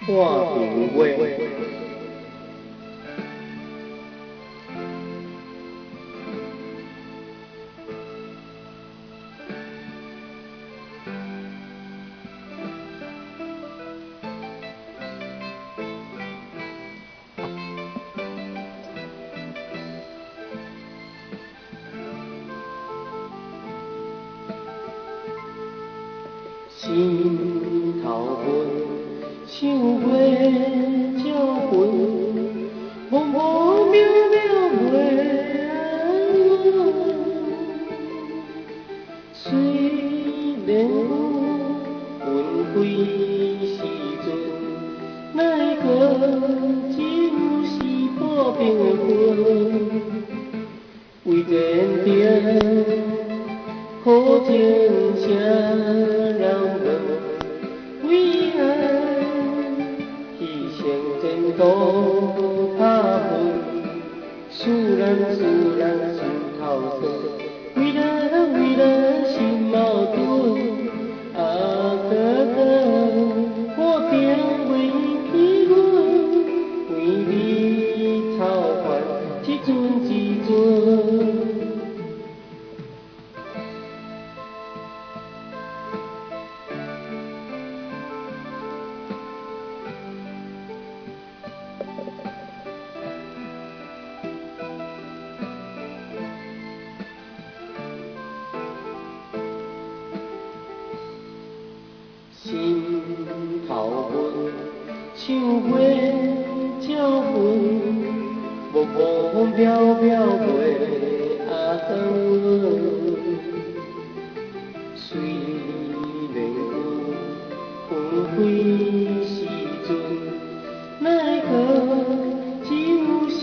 看评话。心头闷，想袂照分，无无渺渺袂安稳。虽然有云开时阵，奈何只有是半冰的云，为田地苦情谁人问？为爱牺牲前途打拼，使人心头酸。为了心矛盾，哥我并未起阮，为你操烦一阵一阵。心头闷，想袂照分，无无渺渺袂安稳。虽然有云开时阵，奈何只有是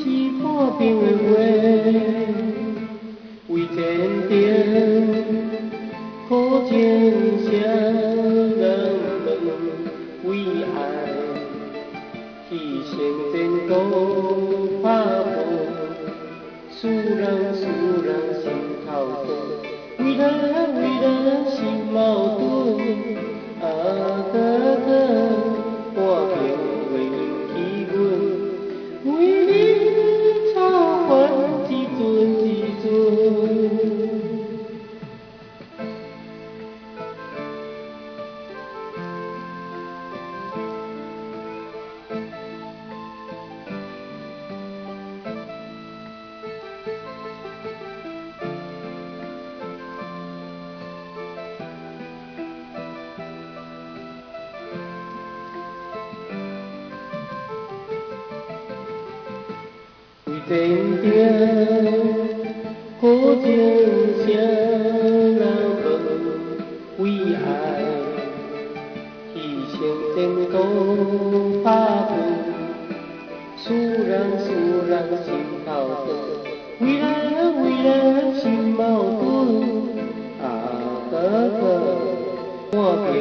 半冰的话，为田地苦情谁人问？为爱牺牲前途打拼，使人心头酸。为了心矛盾，哥我并未起阮，为你操烦一阵一阵。为田地苦情谁人问？为爱牺牲前途打拼，使人心头酸。为了心矛盾，哥我并